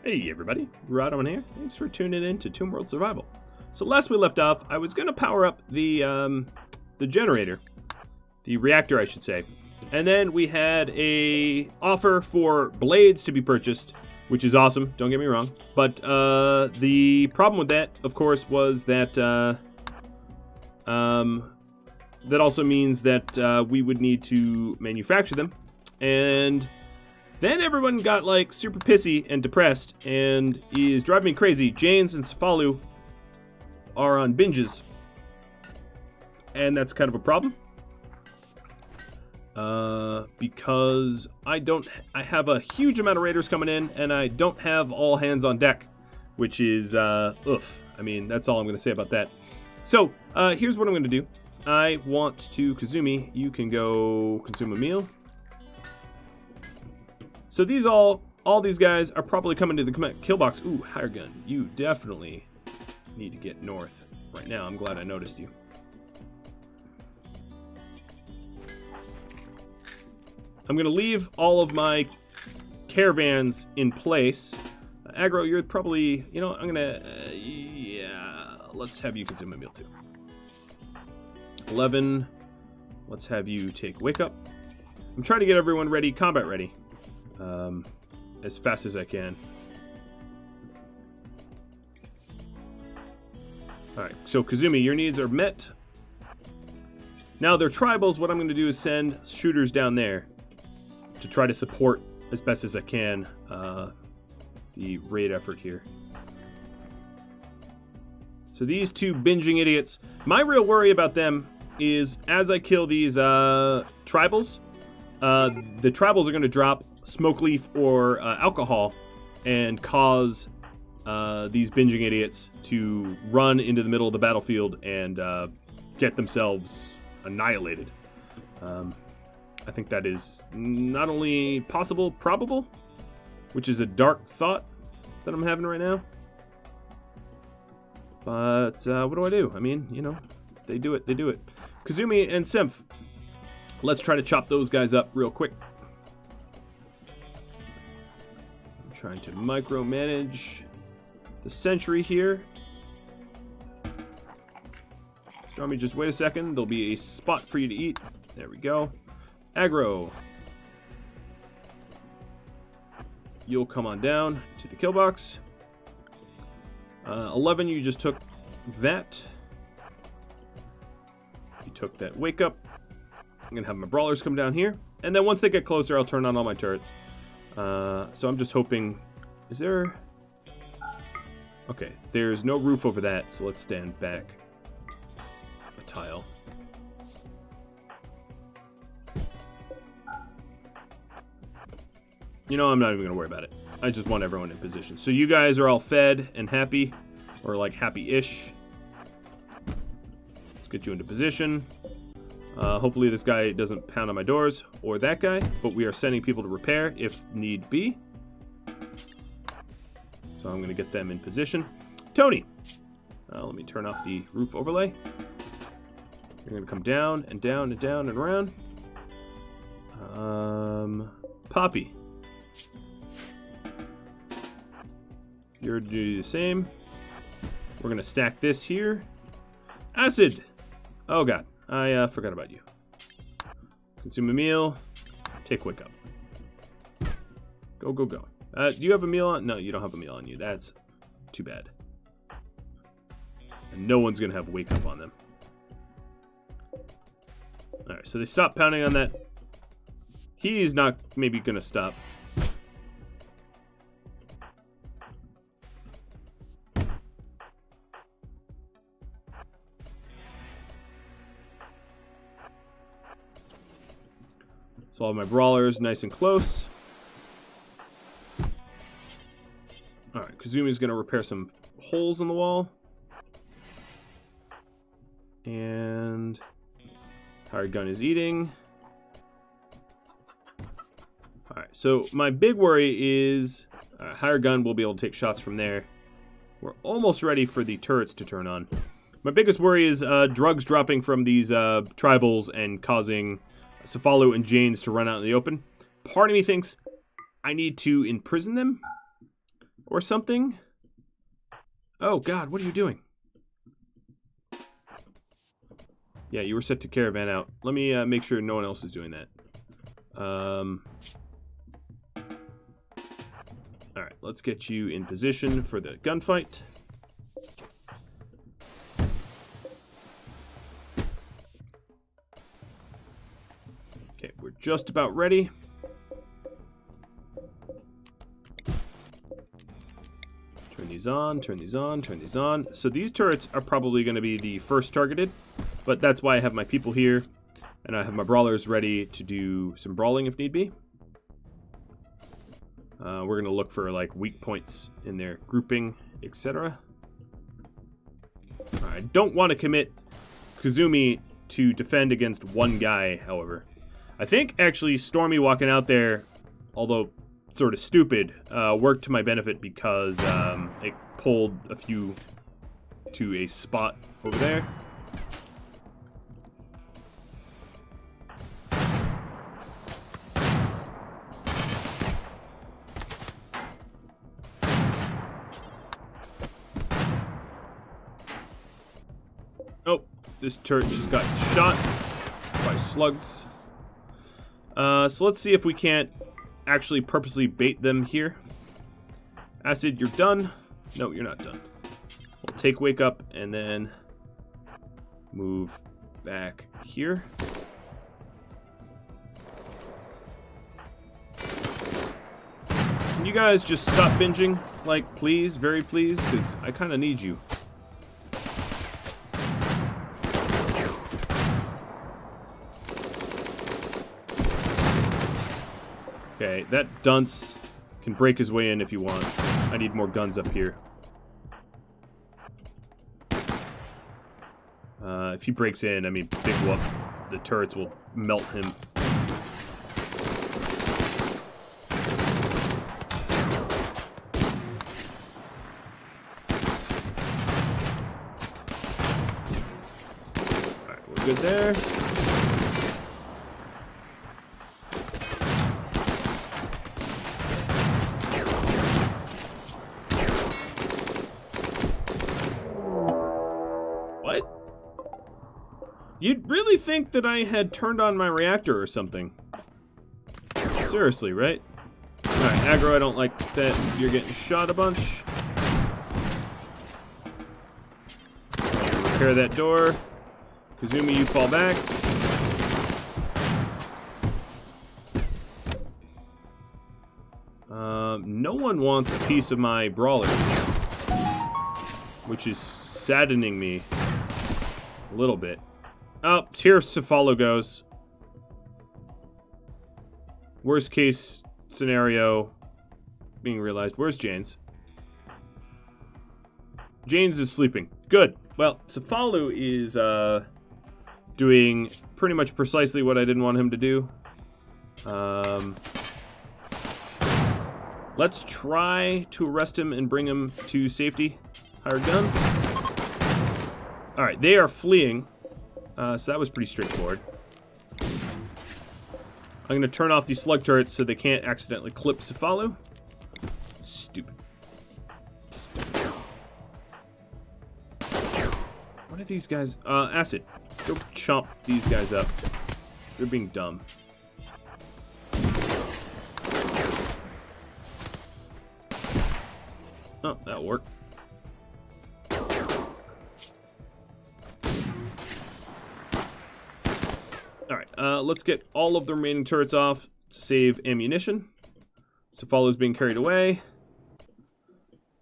Hey everybody, Rhadamant here. Thanks for tuning in to RimWorld Survival. So last we left off, I was going to power up the generator, the reactor I should say, and then we had a offer for blades to be purchased, which is awesome, don't get me wrong, but the problem with that, of course, was that that also means that we would need to manufacture them, and then everyone got, like, super pissy and depressed and is driving me crazy. Janes and Cefalu are on binges, and that's kind of a problem. Because I have a huge amount of raiders coming in, and I don't have all hands on deck, which is, oof. I mean, that's all I'm going to say about that. So, here's what I'm going to do. I want to, Kazumi, you can go consume a meal. So these all these guys are probably coming to the kill box. Ooh, higher gun. You definitely need to get north right now. I'm glad I noticed you. I'm gonna leave all of my caravans in place. Aggro, you're probably, you know, I'm gonna, yeah, let's have you consume a meal too. 11, let's have you take wake up. I'm trying to get everyone ready, combat ready. As fast as I can. Alright, so Kazumi, your needs are met. Now they're tribals. What I'm going to do is send shooters down there to try to support as best as I can the raid effort here. So these two binging idiots, my real worry about them is as I kill these tribals, the tribals are going to drop smoke leaf or alcohol and cause these binging idiots to run into the middle of the battlefield and get themselves annihilated. I think that is not only possible, probable, which is a dark thought that I'm having right now. But what do I do? I mean, you know, they do it, they do it. Kazumi and Symph, let's try to chop those guys up real quick. Trying to micromanage the sentry here. Stormy, just wait a second. There'll be a spot for you to eat. There we go. Aggro. You'll come on down to the kill box. 11, you just took that. You took that wake up. I'm going to have my brawlers come down here. And then once they get closer, I'll turn on all my turrets. So I'm just hoping, is there, okay, there's no roof over that, so let's stand back a tile. You know, I'm not even going to worry about it. I just want everyone in position. So you guys are all fed and happy, or like happy-ish. Let's get you into position. Hopefully this guy doesn't pound on my doors, or that guy, but we are sending people to repair if need be. So I'm going to get them in position. Tony! Let me turn off the roof overlay. You're going to come down and down and down and around. Poppy. You're going to do the same. We're going to stack this here. Acid! Oh god. I forgot about you. Consume a meal. Take wake up. Go, go, go. Do you have a meal on? No, you don't have a meal on you. That's too bad. And no one's going to have wake up on them. Alright, so they stop pounding on that. He's not maybe going to stop. So all my brawlers nice and close. Alright, Kazumi's going to repair some holes in the wall. And hired gun is eating. Alright, so my big worry is hired gun will be able to take shots from there. We're almost ready for the turrets to turn on. My biggest worry is drugs dropping from these tribals and causing Cefalu and Janes to run out in the open. Part of me thinks I need to imprison them or something. Oh, God, what are you doing? Yeah, you were set to caravan out. Let me make sure no one else is doing that. Alright, let's get you in position for the gunfight. Okay, we're just about ready. Turn these on, turn these on, turn these on. So these turrets are probably going to be the first targeted, but that's why I have my people here, and I have my brawlers ready to do some brawling if need be. We're going to look for like weak points in their grouping, etc. I don't want to commit Kazumi to defend against one guy, however. I think actually Stormy walking out there, although sort of stupid, worked to my benefit because it pulled a few to a spot over there. Oh, this turret just got shot by slugs. So let's see if we can't actually purposely bait them here. Acid, you're done. No, you're not done. We'll take Wake Up and then move back here. Can you guys just stop binging? Like, please, very please, because I kind of need you. Okay, that dunce can break his way in if he wants. I need more guns up here. If he breaks in, I mean, big whoop. The turrets will melt him. Alright, we're good there. You'd really think that I had turned on my reactor or something. Seriously, right? Alright, aggro, I don't like that you're getting shot a bunch. Repair that door. Kazumi, you fall back. No one wants a piece of my brawler, which is saddening me a little bit. Oh, here Cephalo goes. Worst case scenario being realized. Where's Janes? Janes is sleeping. Good. Well, Cephalo is doing pretty much precisely what I didn't want him to do. Let's try to arrest him and bring him to safety. Hired gun. Alright, they are fleeing. So that was pretty straightforward. I'm going to turn off these slug turrets so they can't accidentally clip Cephalo. Stupid. What are these guys? Acid. Go chomp these guys up. They're being dumb. Oh, that'll work. Alright, let's get all of the remaining turrets off to save ammunition. Cephalo's being carried away.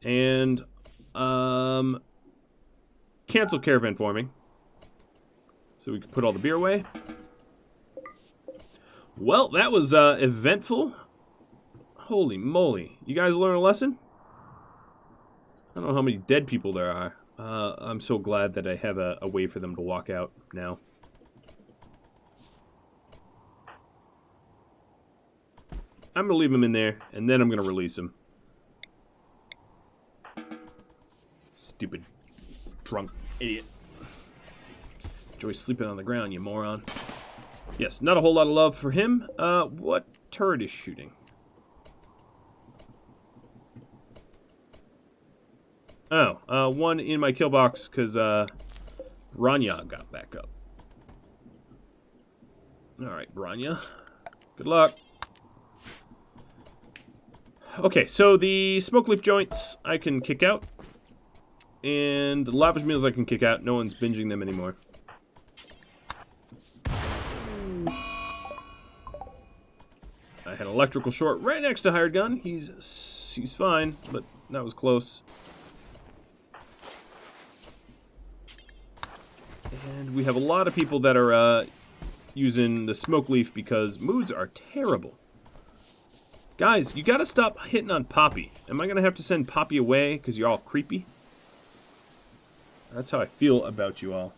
And, cancel caravan forming. So we can put all the beer away. Well, that was, eventful. Holy moly. You guys learn a lesson? I don't know how many dead people there are. I'm so glad that I have a way for them to walk out now. I'm going to leave him in there, and then I'm going to release him. Stupid, drunk idiot. Enjoy sleeping on the ground, you moron. Yes, not a whole lot of love for him. What turret is shooting? Oh, one in my kill box because Branya got back up. Alright, Branya. Good luck. Okay, so the smoke leaf joints I can kick out. And the lavish meals I can kick out. No one's binging them anymore. I had an electrical short right next to hired gun. He's fine, but that was close. And we have a lot of people that are using the smoke leaf because moods are terrible. Guys, you gotta stop hitting on Poppy. Am I gonna have to send Poppy away because you're all creepy? That's how I feel about you all.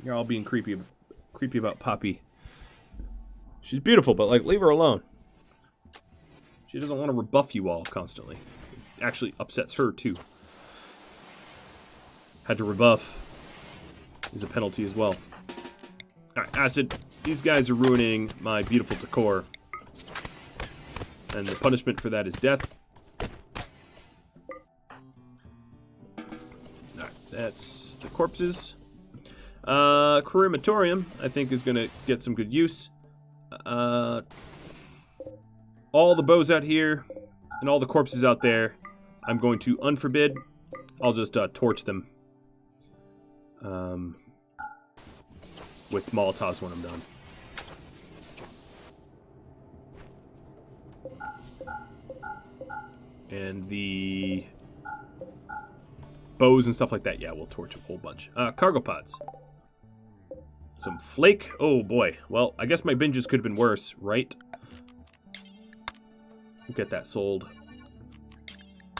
You're all being creepy about Poppy. She's beautiful, but like, leave her alone. She doesn't want to rebuff you all constantly. It actually upsets her too. Had to rebuff is a penalty as well. Alright, Acid. These guys are ruining my beautiful decor. And the punishment for that is death. Alright, that's the corpses. Crematorium, I think, is going to get some good use. All the bows out here and all the corpses out there, I'm going to unforbid. I'll just torch them. With Molotovs when I'm done. And the bows and stuff like that, yeah, we'll torch a whole bunch. Cargo pods. Some flake. Oh boy. Well, I guess my binges could have been worse, right? We'll get that sold.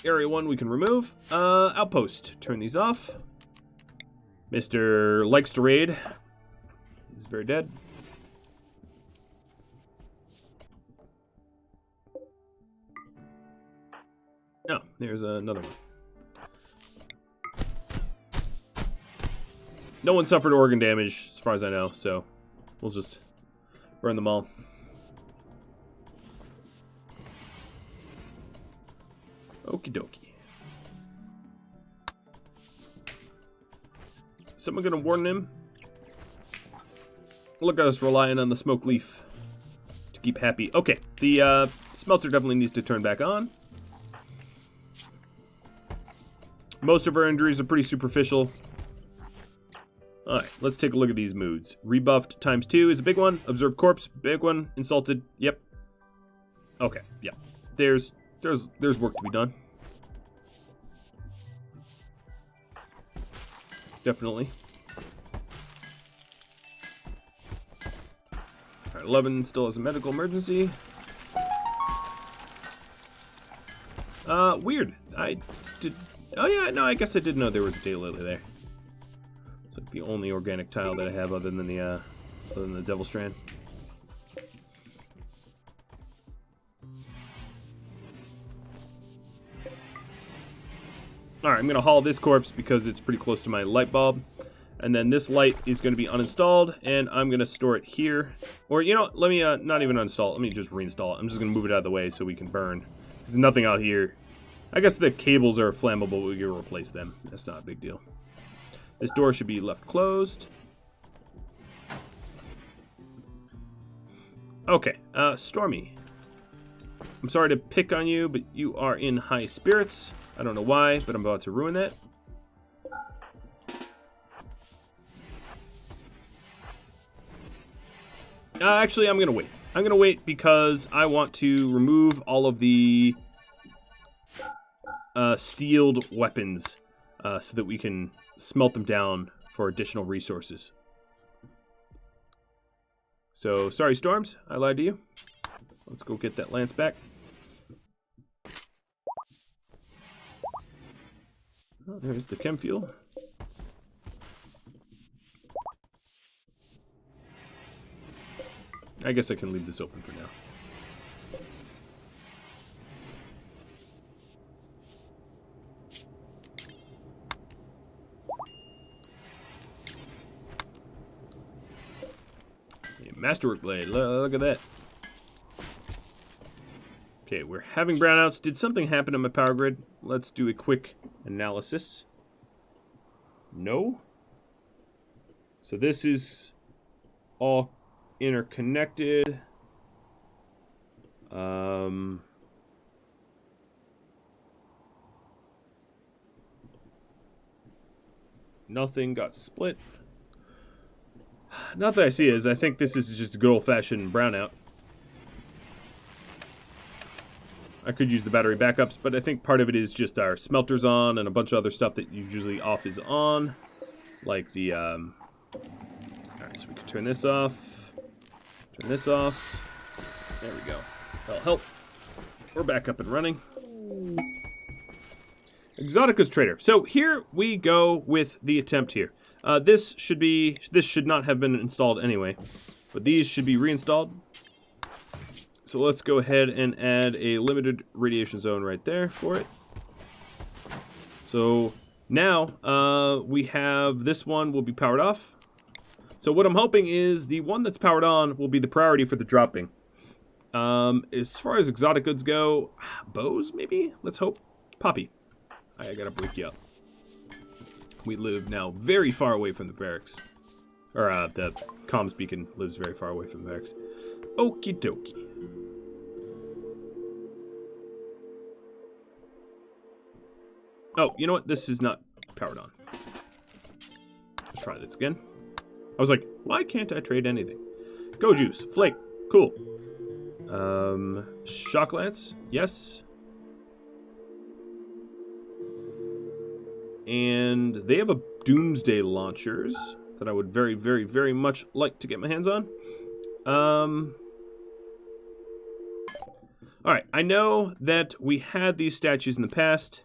Area 1 we can remove. Outpost. Turn these off. Mr. likes to raid. He's very dead. Oh, there's another one. No one suffered organ damage, as far as I know, so we'll just burn them all. Okie dokie. Someone gonna warn him? Look at us relying on the smoke leaf to keep happy. Okay, the smelter definitely needs to turn back on. Most of our injuries are pretty superficial. Alright, let's take a look at these moods. Rebuffed ×2 is a big one. Observed corpse, big one. Insulted, yep. Okay, yeah. There's work to be done. Definitely. Alright, 11 still has a medical emergency. Weird. Oh yeah, no, I guess I did know there was a daylily there. It's like the only organic tile that I have other than the Devil Strand. Alright, I'm going to haul this corpse because it's pretty close to my light bulb. And then this light is going to be uninstalled, and I'm going to store it here. Or, you know, let me not even uninstall it. Let me just reinstall it. I'm just going to move it out of the way so we can burn. There's nothing out here. I guess the cables are flammable, but we can replace them. That's not a big deal. This door should be left closed. Okay, Stormy. I'm sorry to pick on you, but you are in high spirits. I don't know why, but I'm about to ruin that. Actually, I'm going to wait. I'm going to wait because I want to remove all of the steeled weapons so that we can smelt them down for additional resources. So, sorry, Storms. I lied to you. Let's go get that lance back. Oh, there's the chem fuel. I guess I can leave this open for now. Masterwork blade, look at that. Okay, we're having brownouts. Did something happen to my power grid? Let's do a quick analysis. No. So this is all interconnected. Nothing got split. Not that I see it, I think this is just a good old-fashioned brownout. I could use the battery backups, but I think part of it is just our smelters on and a bunch of other stuff that usually off is on. Like the, Alright, so we can turn this off. Turn this off. There we go. That'll help. We're back up and running. Exotica's Trader. So here we go with the attempt here. This should not have been installed anyway, but these should be reinstalled. So let's go ahead and add a limited radiation zone right there for it. So now we have this one will be powered off. So what I'm hoping is the one that's powered on will be the priority for the dropping. As far as exotic goods go, bows maybe? Let's hope. Poppy. I gotta break you up. We live now very far away from the barracks. Or the comms beacon lives very far away from the barracks. Okie dokie. Oh, you know what? This is not powered on. Let's try this again. I was like, why can't I trade anything? Go Juice. Flake. Cool. Shock Lance. Yes. And they have a Doomsday Launchers that I would very, very, very much like to get my hands on. Alright, I know that we had these statues in the past.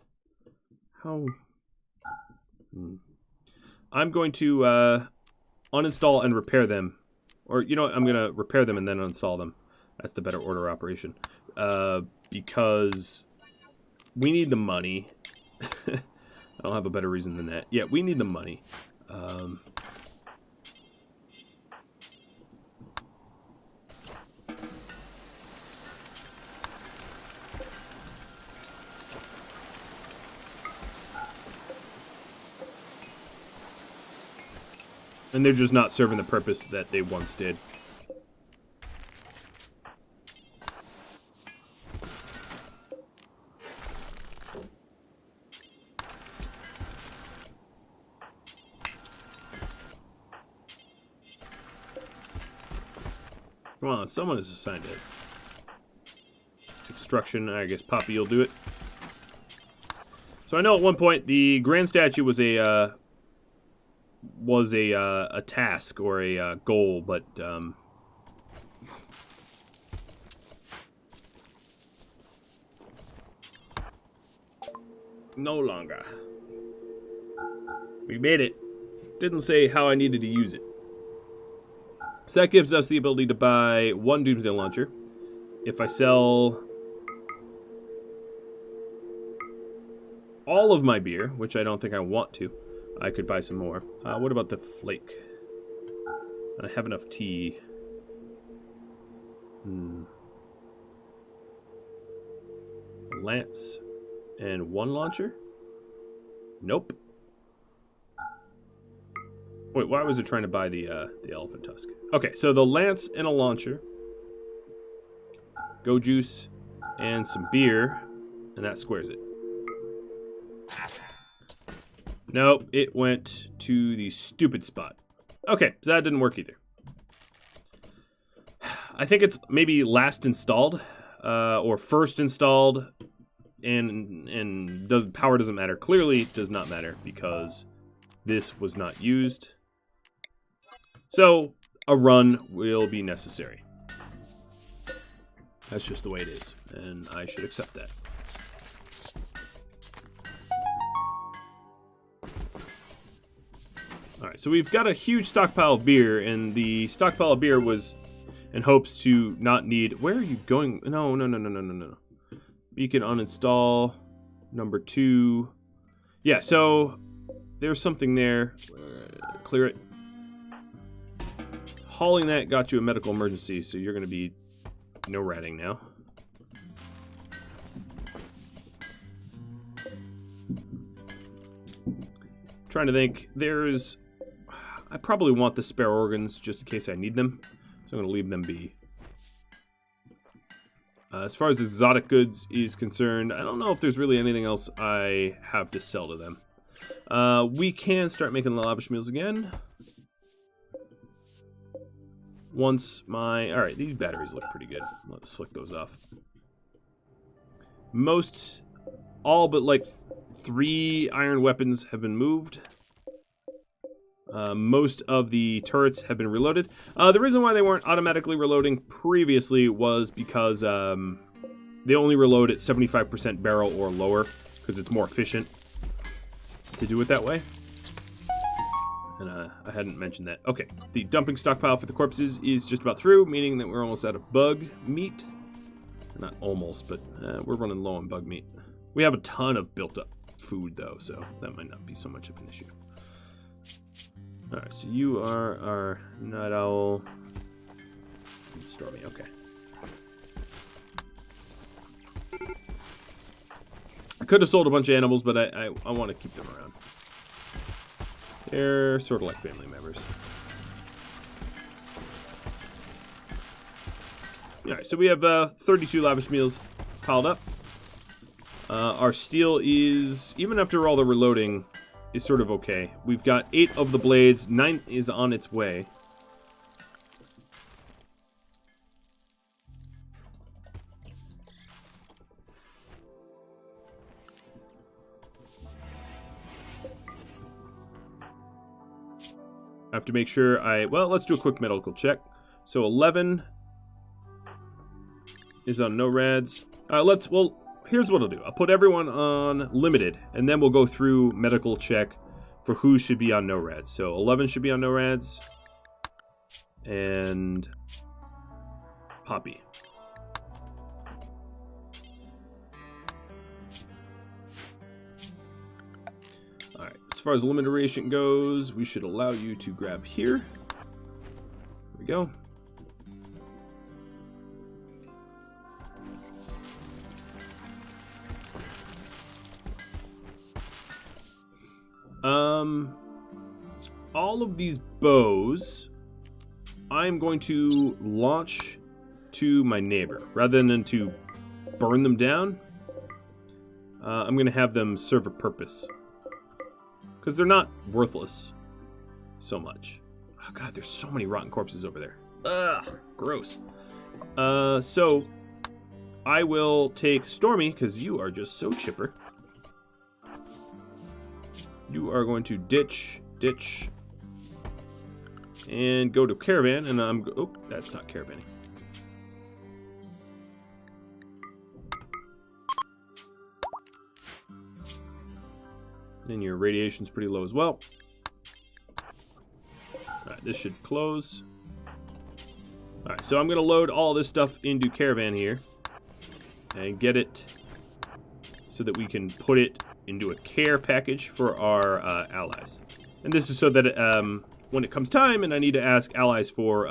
How? I'm going to uninstall and repair them. Or, you know what? I'm going to repair them and then uninstall them. That's the better order operation. Because we need the money. I don't have a better reason than that. Yeah, we need the money. And they're just not serving the purpose that they once did. Come on, someone is assigned it. Construction, I guess Poppy will do it. So I know at one point the grand statue was a task or a goal, but no longer. We made it. Didn't say how I needed to use it. So that gives us the ability to buy one Doomsday Launcher. If I sell all of my beer, which I don't think I want to, I could buy some more. What about the flake? I have enough tea. Lance and one launcher? Nope. Wait, why was it trying to buy the elephant tusk? Okay, so the lance and a launcher. Go Juice and some beer, and that squares it. Nope, it went to the stupid spot. Okay, so that didn't work either. I think it's maybe last installed, or first installed, and power doesn't matter. Clearly does not matter because this was not used. So a run will be necessary. That's just the way it is, and I should accept that. Alright, so we've got a huge stockpile of beer, and the stockpile of beer was in hopes to not need... Where are you going? No. Beacon uninstall. Number 2. Yeah, so there's something there. Clear it. Hauling that got you a medical emergency, so you're going to be no ratting now. Trying to think. I probably want the spare organs just in case I need them. So I'm going to leave them be. As far as exotic goods is concerned, I don't know if there's really anything else I have to sell to them. We can start making the lavish meals again. Alright, these batteries look pretty good. Let's flick those off. All but like 3 iron weapons have been moved. Most of the turrets have been reloaded. The reason why they weren't automatically reloading previously was because they only reload at 75% barrel or lower, because it's more efficient to do it that way. And I hadn't mentioned that. Okay, the dumping stockpile for the corpses is just about through, meaning that we're almost out of bug meat. Not almost, but we're running low on bug meat. We have a ton of built-up food, though, so that might not be so much of an issue. Alright, so you are our night owl. Stormy, okay. I could have sold a bunch of animals, but I want to keep them around. They're sort of like family members. Alright, so we have 32 lavish meals piled up. Our steel is, even after all the reloading, is sort of okay. We've got 8 of the blades. 9 is on its way. I have to make sure well, let's do a quick medical check. So 11 is on no rads. Here's what I'll do. I'll put everyone on limited, and then we'll go through medical check for who should be on no rads. So 11 should be on no rads, and Poppy. All right. As far as limited ration goes, we should allow you to grab here. There we go. All of these bows, I'm going to launch to my neighbor. Rather than to burn them down, I'm going to have them serve a purpose. Because they're not worthless so much. Oh god, there's so many rotten corpses over there. Ugh, gross. So, I will take Stormy, because you are just so chipper. You are going to ditch, and go to Caravan, and oh, that's not Caravan. And your radiation's pretty low as well. Alright, this should close. Alright, so I'm going to load all this stuff into Caravan here, and get it so that we can put it into a care package for our allies. And this is so that when it comes time and I need to ask allies for,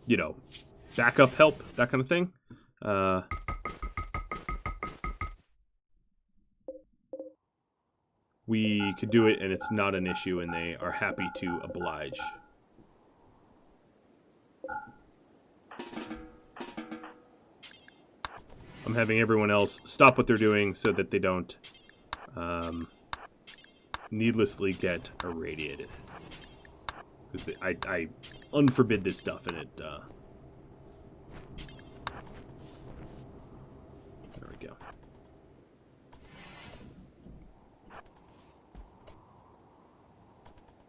you know, backup help, that kind of thing, we could do it and it's not an issue and they are happy to oblige. I'm having everyone else stop what they're doing so that they don't needlessly get irradiated. Because I unforbid this stuff and it... there we go.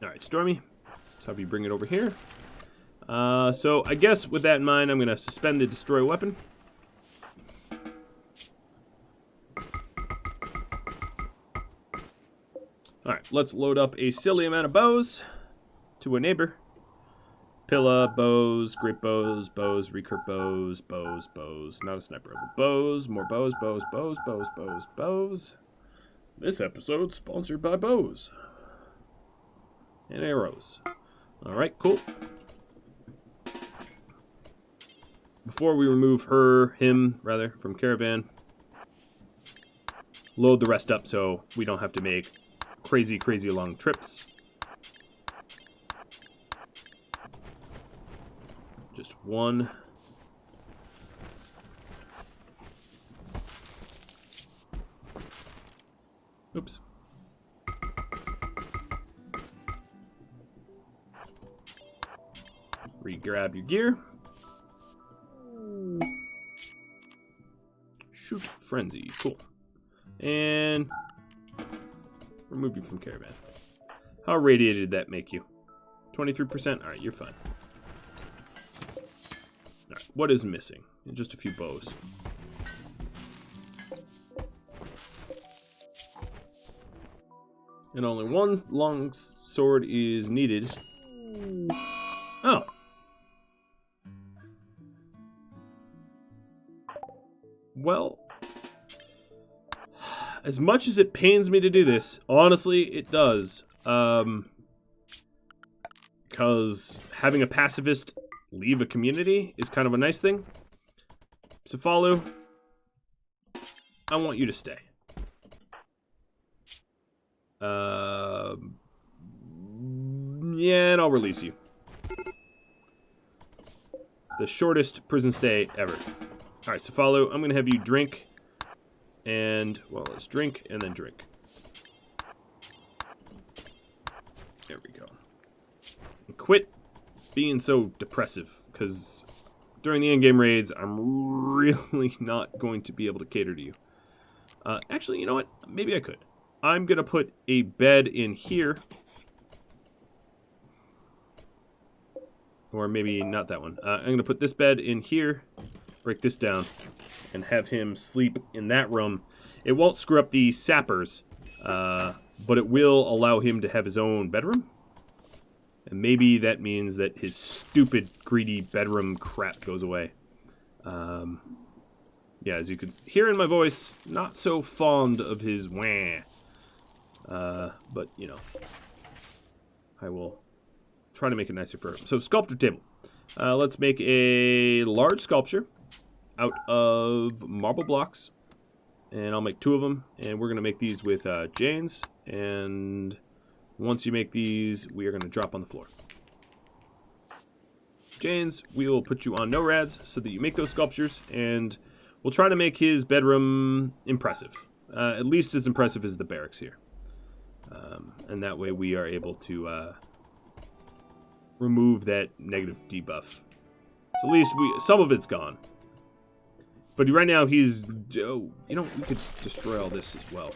Alright, Stormy. Let's have you bring it over here. So I guess with that in mind, I'm going to suspend the destroy weapon. Alright, let's load up a silly amount of bows to a neighbor. Pilla, bows, great bows, recurve bows, bows. Not a sniper, but bows, more bows. This episode sponsored by bows. And arrows. Alright, cool. Before we remove him, from Caravan, load the rest up so we don't have to make crazy, crazy long trips. Just one. Oops. Re-grab your gear. Shoot frenzy. Cool. And remove you from Caravan. How radiated did that make you? 23%? Alright, you're fine. Alright, what is missing? Just a few bows. And only one long sword is needed. Oh. Well, as much as it pains me to do this, honestly, it does. Because having a pacifist leave a community is kind of a nice thing. Safalu, I want you to stay. Yeah, and I'll release you. The shortest prison stay ever. Alright, Safalu, I'm going to have you drink. And, well, let's drink and then drink. There we go. And quit being so depressive, because during the endgame raids, I'm really not going to be able to cater to you. Actually, you know what? Maybe I could. I'm going to put a bed in here. Or maybe not that one. I'm going to put this bed in here, break this down, and have him sleep in that room. It won't screw up the sappers, but it will allow him to have his own bedroom. And maybe that means that his stupid, greedy bedroom crap goes away. Yeah, as you can hear in my voice, not so fond of his wah. But, you know, I will try to make it nicer for him. So, sculptor table. Let's make a large sculpture out of marble blocks. And I'll make 2 of them. And we're going to make these with Janes. And once you make these, we are going to drop on the floor. Janes, we will put you on no rads so that you make those sculptures. And we'll try to make his bedroom impressive. At least as impressive as the barracks here. And that way we are able to remove that negative debuff. So at least some of it's gone. But right now he's... Oh, you know, we could destroy all this as well.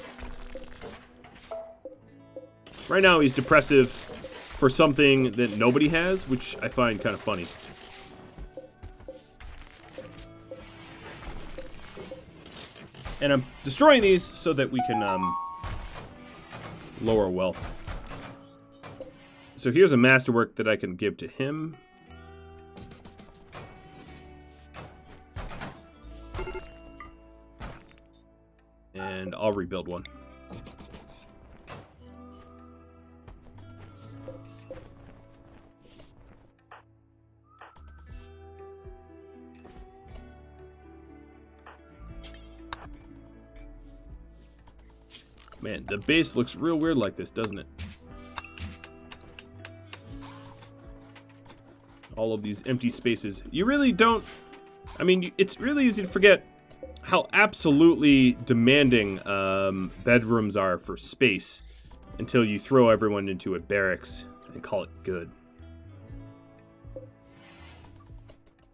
Right now he's depressive for something that nobody has, which I find kind of funny. And I'm destroying these so that we can lower wealth. So here's a masterwork that I can give to him. And I'll rebuild one. Man, the base looks real weird like this, doesn't it? All of these empty spaces. You really don't... I mean, it's really easy to forget how absolutely demanding bedrooms are for space until you throw everyone into a barracks and call it good.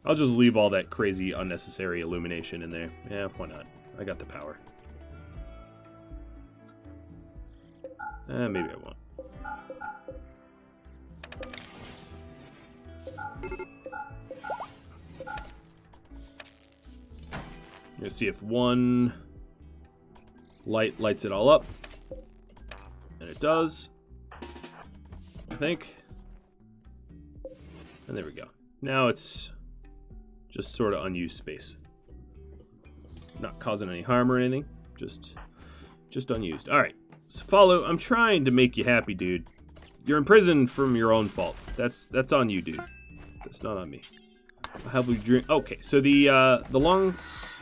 I'll just leave all that crazy, unnecessary illumination in there. Yeah, why not? I got the power. Maybe I won't. Let's see if one light lights it all up. And it does. I think. And there we go. Now it's just sort of unused space. Not causing any harm or anything. Just unused. Alright. So follow, I'm trying to make you happy, dude. You're in prison from your own fault. That's on you, dude. That's not on me. I'll have you drink. Okay, so the long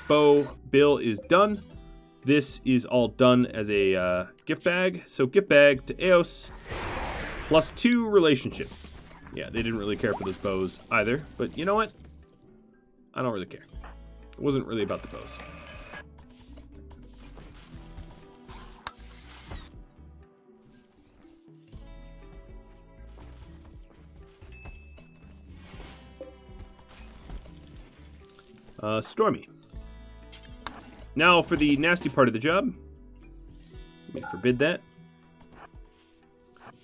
bow bill is done. This is all done as a gift bag. So gift bag to Eos, +2 relationship. Yeah, they didn't really care for those bows either. But you know what? I don't really care. It wasn't really about the bows. Stormy. Now for the nasty part of the job. So let me forbid that.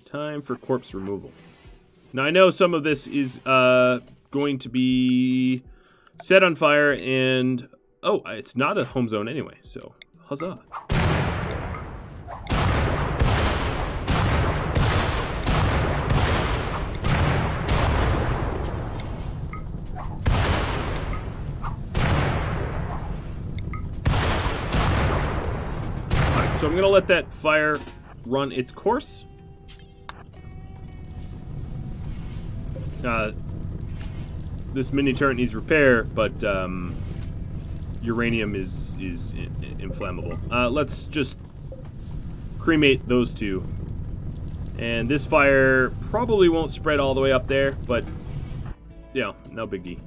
Time for corpse removal. Now I know some of this is going to be set on fire and... Oh, it's not a home zone anyway, so huzzah. So I'm going to let that fire run its course. This mini turret needs repair, but uranium is inflammable. Let's just cremate those two. And this fire probably won't spread all the way up there, but yeah, no biggie.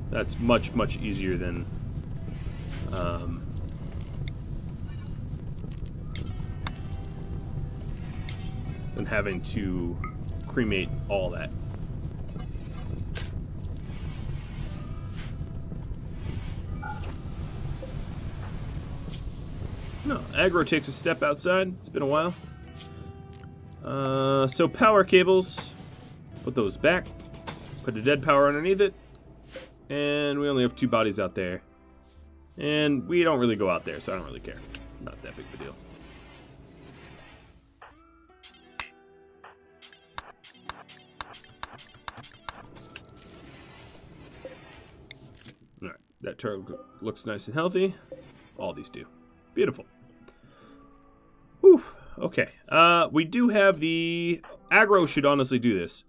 That's much, much easier than having to cremate all that. No, aggro takes a step outside. It's been a while. So power cables, put those back. Put a dead power underneath it. And we only have 2 bodies out there. And we don't really go out there, so I don't really care. Not that big of a deal. Alright, that turret looks nice and healthy. All these do. Beautiful. Whew, okay. We do have the... Aggro should honestly do this.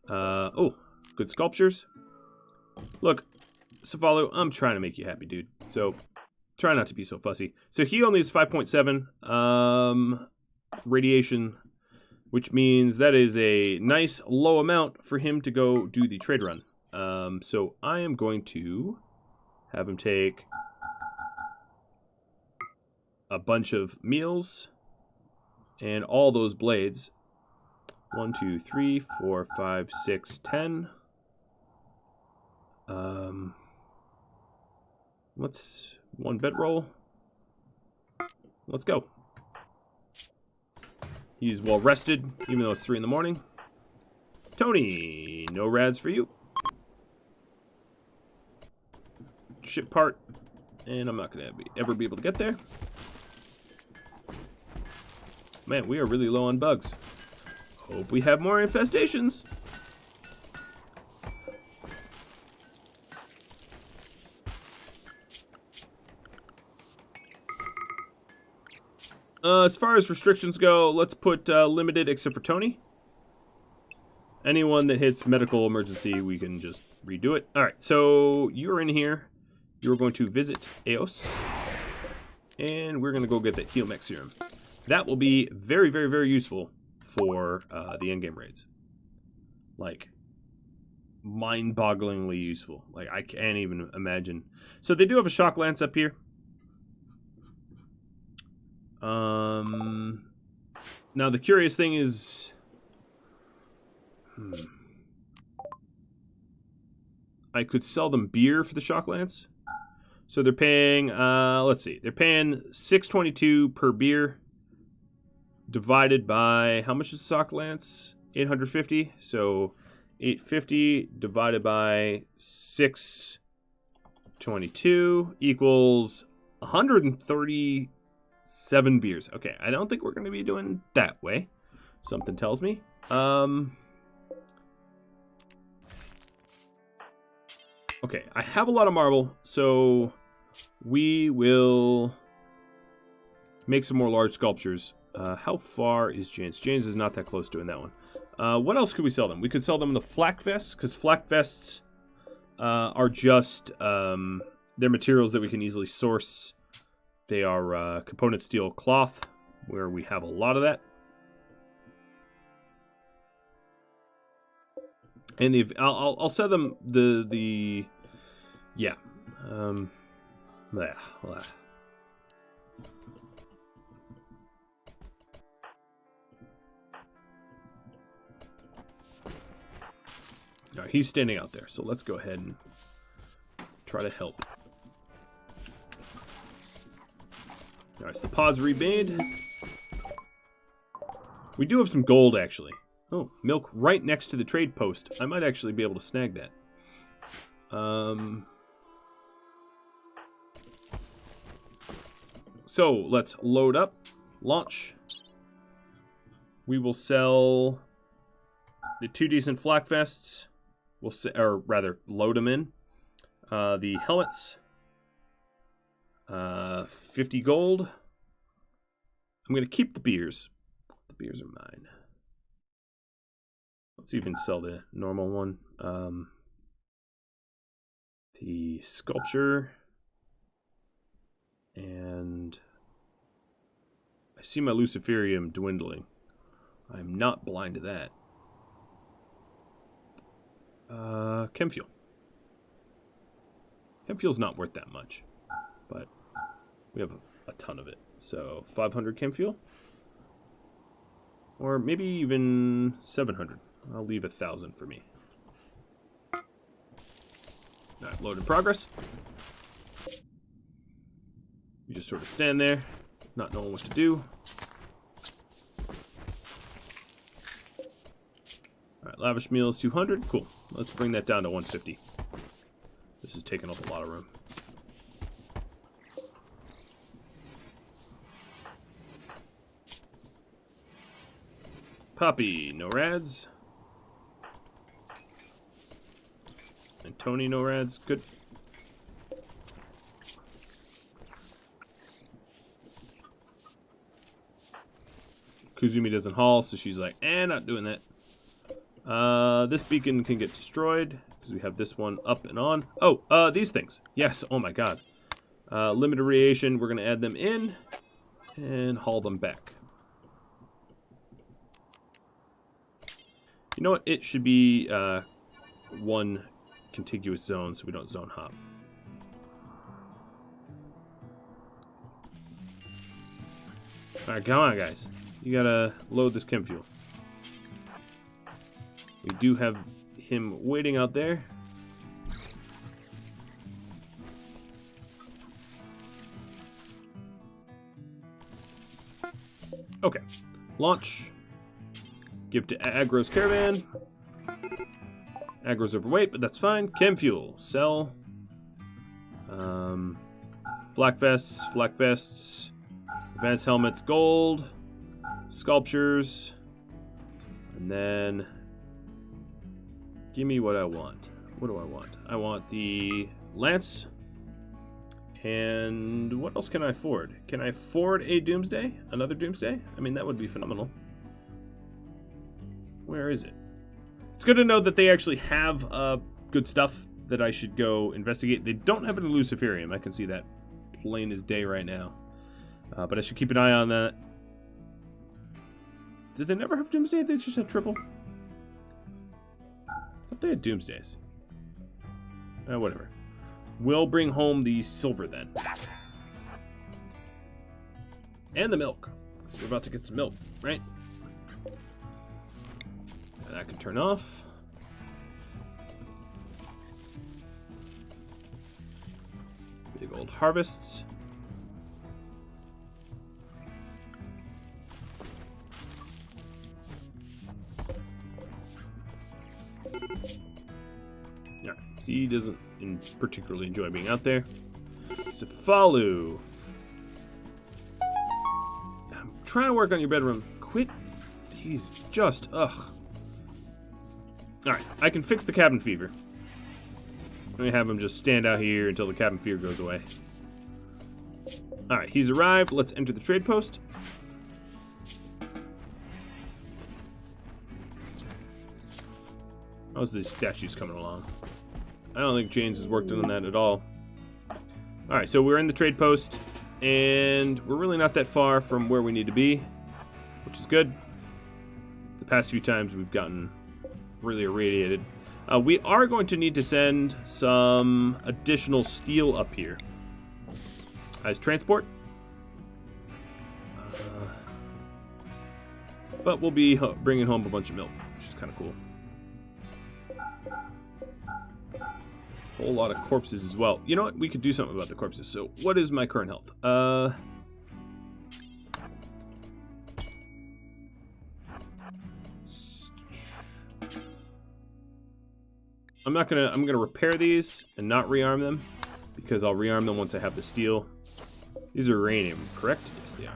Oh, good sculptures. Look, Savalu, I'm trying to make you happy, dude. So, try not to be so fussy. So, he only has 5.7 radiation, which means that is a nice low amount for him to go do the trade run. So, I am going to have him take a bunch of meals and all those blades. 1, 2, 3, 4, 5, 6, 10. What's 1 bedroll? Let's go. He's well rested, even though it's 3 in the morning. Tony, no rads for you. Ship part, and I'm not gonna ever be able to get there. Man, we are really low on bugs. Hope we have more infestations. As far as restrictions go, let's put limited except for Tony. Anyone that hits medical emergency, we can just redo it. Alright, so you're in here. You're going to visit Eos. And we're going to go get that heal mech serum. That will be very, very, very useful for the endgame raids. Like, mind-bogglingly useful. Like, I can't even imagine. So they do have a shock lance up here. Now the curious thing is, I could sell them beer for the shock lance. So they're paying, let's see, they're paying $6.22 per beer, divided by, how much is the shock lance? 850. So 850 divided by 622 equals 137 beers. Okay, I don't think we're going to be doing that way. Something tells me. Okay, I have a lot of marble, so we will make some more large sculptures. How far is James? James is not that close doing that one. What else could we sell them? We could sell them the flak vests, because flak vests are just They're materials that we can easily source. They are component steel cloth, where we have a lot of that. And I'll sell them the yeah. Blah. All right, he's standing out there, so let's go ahead and try to help. All right, so the pod's remade. We do have some gold, actually. Oh, milk right next to the trade post. I might actually be able to snag that. So let's load up, launch. We will sell the 2 decent flak vests. We'll or rather load them in. The helmets, 50 gold. I'm gonna keep the beers. The beers are mine. Let's even sell the normal one. The sculpture. And I see my Luciferium dwindling. I'm not blind to that. Chem fuel. Chem fuel's not worth that much, but we have a ton of it. So 500 chem fuel, or maybe even 700. I'll leave 1,000 for me. All right, load in progress. You just sort of stand there, not knowing what to do. Alright, lavish meals 200. Cool. Let's bring that down to 150. This is taking up a lot of room. Poppy, no rads. And Tony, no rads. Good. Kuzumi doesn't haul, so she's like, not doing that. This beacon can get destroyed, because we have this one up and on. Oh, these things. Yes, oh my god. Limited radiation, we're going to add them in, and haul them back. You know what? It should be one contiguous zone, so we don't zone hop. Alright, come on, guys. You gotta load this chem fuel. We do have him waiting out there. Okay. Launch. Give to Agro's Caravan. Agro's overweight, but that's fine. Chem fuel. Sell. Flak vests. Advanced helmets, gold. Sculptures. And then give me what I want. What do I want? I want the lance. And what else can I afford? Can I afford a Doomsday? Another Doomsday? I mean, that would be phenomenal. Where is it? It's good to know that they actually have good stuff that I should go investigate. They don't have it in Luciferium. I can see that plain as day right now. But I should keep an eye on that. Did they never have Doomsday? They just had triple? I thought they had Doomsdays. Whatever. We'll bring home the silver then. And the milk. We're about to get some milk, right? That can turn off. Big old harvests. Yeah, he doesn't particularly enjoy being out there. Cefalu. I'm trying to work on your bedroom. Quit. He's just, ugh. Alright, I can fix the cabin fever. Let me have him just stand out here until the cabin fever goes away. Alright, he's arrived. Let's enter the trade post. How's these statues coming along? I don't think James has worked on that at all. All right, so we're in the trade post, and we're really not that far from where we need to be, which is good. The past few times we've gotten really irradiated. We are going to need to send some additional steel up here as transport. But we'll be bringing home a bunch of milk, which is kind of cool. A whole lot of corpses as well. You know what? We could do something about the corpses. So what is my current health? I'm gonna repair these and not rearm them, because I'll rearm them once I have the steel. These are uranium, correct? Yes, they are.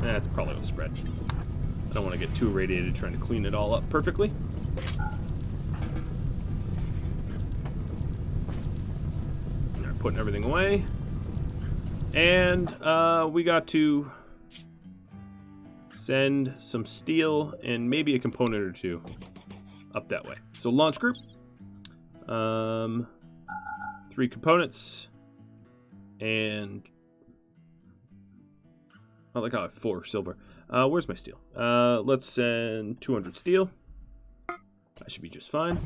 That's probably will spread. I don't want to get too irradiated trying to clean it all up perfectly. They're putting everything away. And we got to send some steel and maybe a component or two up that way. So launch group. 3 components. And I like how I have 4 silver. Where's my steel? Let's send 200 steel. That should be just fine.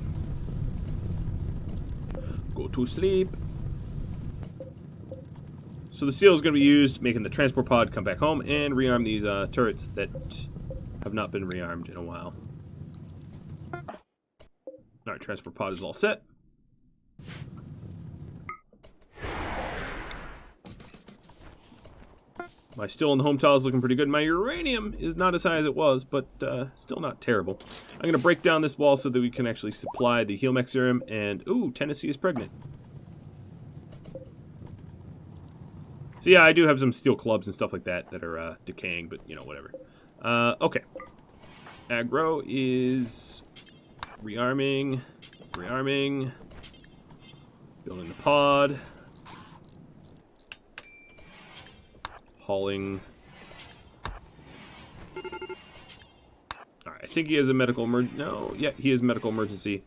Go to sleep. So the steel is going to be used making the transport pod come back home and rearm these turrets that have not been rearmed in a while. Alright, transport pod is all set. My steel in the home tile is looking pretty good. My uranium is not as high as it was, but still not terrible. I'm going to break down this wall so that we can actually supply the Heal-Mech Serum. And, ooh, Tennessee is pregnant. So, yeah, I do have some steel clubs and stuff like that that are decaying, but, you know, whatever. Okay. Aggro is rearming. Building the pod. Hauling. Alright, I think he has a medical emergency. No, yeah, he has medical emergency.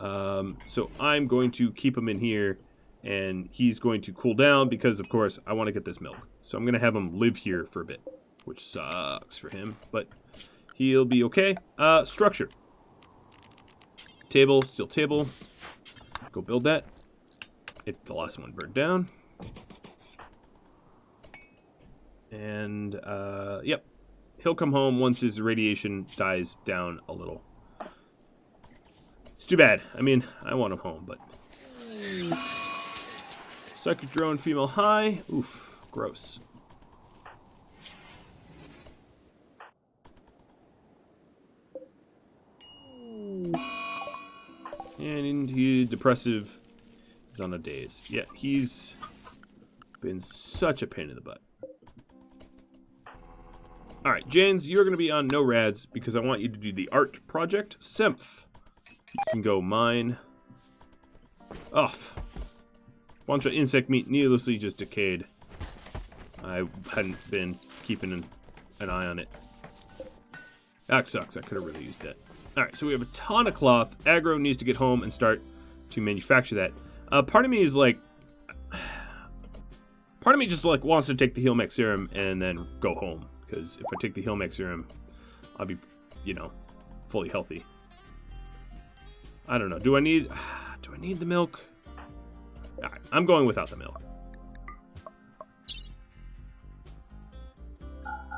So I'm going to keep him in here, and he's going to cool down because, of course, I want to get this milk. So I'm going to have him live here for a bit, which sucks for him, but he'll be okay. Structure. Table, steel table. Go build that. The last one burned down. And, yep. He'll come home once his radiation dies down a little. It's too bad. I mean, I want him home, but... Psychic drone, female high. Oof, gross. And he depressive is on a daze. Yeah, he's been such a pain in the butt. Alright, Janes, you're going to be on no rads because I want you to do the art project. Symph. You can go mine. Off. Bunch of insect meat needlessly just decayed. I hadn't been keeping an eye on it. That sucks. I could have really used that. Alright, so we have a ton of cloth. Aggro needs to get home and start to manufacture that. Part of me is like... Part of me just like wants to take the Heal-Mech Serum and then go home. Because if I take the Heal-Mech Serum, I'll be, you know, fully healthy. I don't know. Do I need the milk? Alright, I'm going without the milk.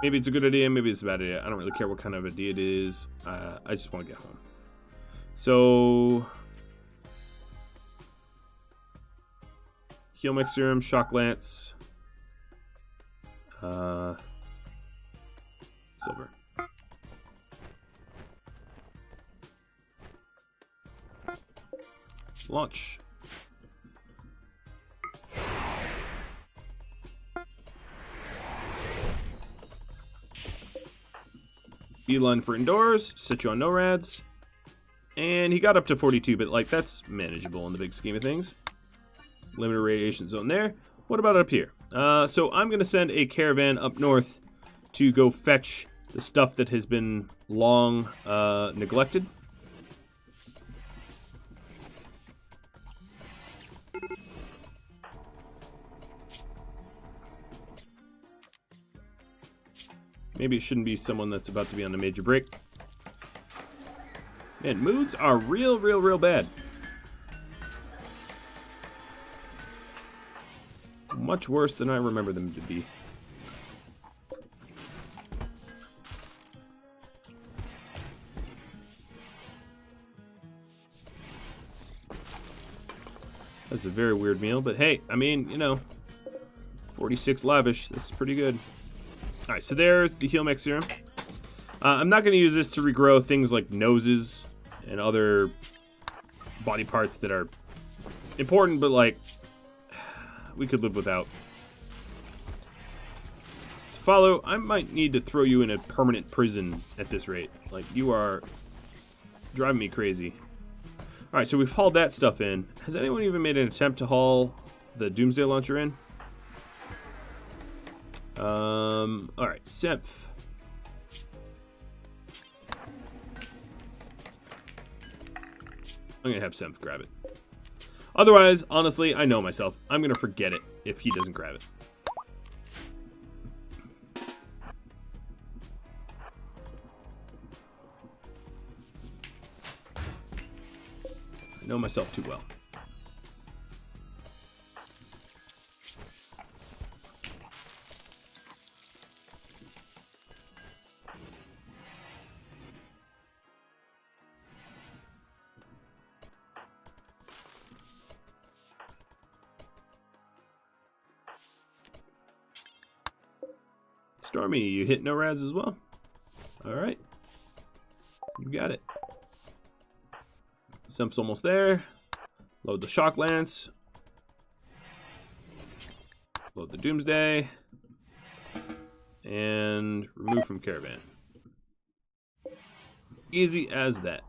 Maybe it's a good idea, maybe it's a bad idea. I don't really care what kind of idea it is. I just want to get home. So... Heal-Mech Serum, Shock Lance. Silver. Launch. Beeline for indoors. Set you on no rads. And he got up to 42, but, like, that's manageable in the big scheme of things. Limited radiation zone there. What about up here? So I'm going to send a caravan up north to go fetch the stuff that has been long neglected. Maybe it shouldn't be someone that's about to be on a major break. Man, moods are real bad. Much worse than I remember them to be. That's a very weird meal, but hey, I mean, you know, 46 lavish. This is pretty good. All right, so there's the heal mech serum. I'm not going to use this to regrow things like noses and other body parts that are important, but like we could live without. So follow, I might need to throw you in a permanent prison at this rate. Like, you are driving me crazy. All right, so we've hauled that stuff in. Has anyone even made an attempt to haul the Doomsday Launcher in? All right, Semph. I'm gonna have Semph grab it. Otherwise, honestly, I know myself. I'm gonna forget it if he doesn't grab it. I know myself too well. Stormy, you hit no rads as well? Alright. You got it. Semph's almost there. Load the Shock Lance. Load the Doomsday. And remove from Caravan. Easy as that.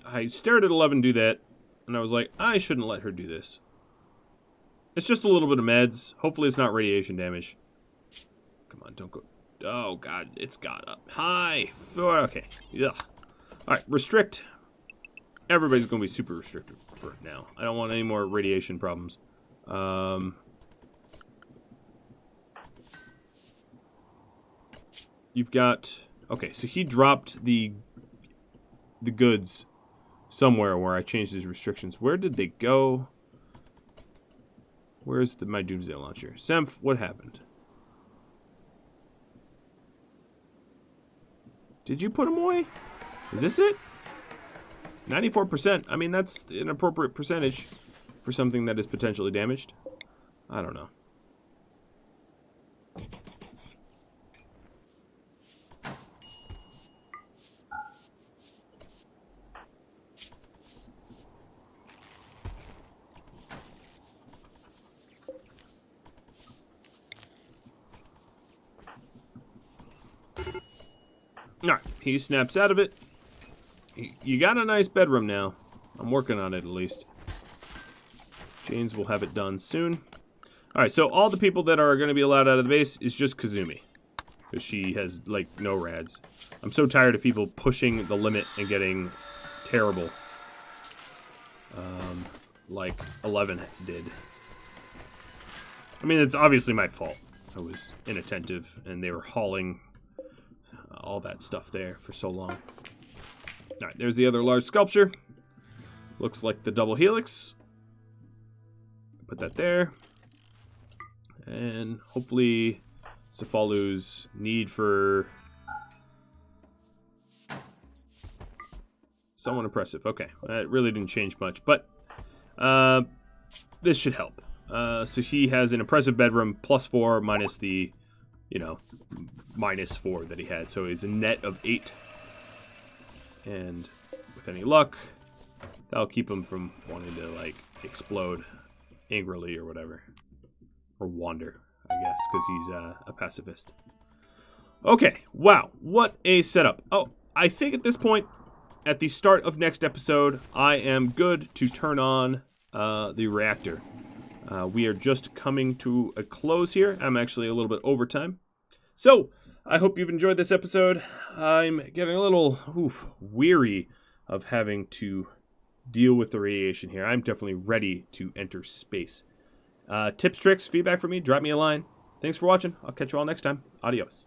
I stared at 11 do that, and I was like, I shouldn't let her do this. It's just a little bit of meds. Hopefully it's not radiation damage. Come on, don't go. Oh, God, it's got up high. Okay. Ugh. All right, restrict. Everybody's going to be super restricted for now. I don't want any more radiation problems. You've got... Okay, so he dropped the goods somewhere where I changed his restrictions. Where did they go? Where's my Doomsday Launcher? Semph, what happened? Did you put him away? Is this it? 94%. I mean, that's an appropriate percentage for something that is potentially damaged. I don't know. Alright, he snaps out of it. You got a nice bedroom now. I'm working on it at least. James will have it done soon. Alright, so all the people that are going to be allowed out of the base is just Kazumi. Because she has, like, no rads. I'm so tired of people pushing the limit and getting terrible. Like 11 did. I mean, it's obviously my fault. I was inattentive and they were hauling all that stuff there for so long. Alright, there's the other large sculpture. Looks like the double helix. Put that there. And hopefully Cefalu's need for someone impressive. Okay, that really didn't change much, but this should help. So he has an impressive bedroom, +4 minus the, you know, -4 that he had. So he's a net of 8. And with any luck, That'll keep him from wanting to, like, explode angrily or whatever. Or wander, I guess, because he's a pacifist. Okay, wow, what a setup. Oh, I think at this point, at the start of next episode, I am good to turn on the reactor. We are just coming to a close here. I'm actually a little bit over time. So, I hope you've enjoyed this episode. I'm getting a little weary of having to deal with the radiation here. I'm definitely ready to enter space. Tips, tricks, feedback from me, drop me a line. Thanks for watching. I'll catch you all next time. Adios.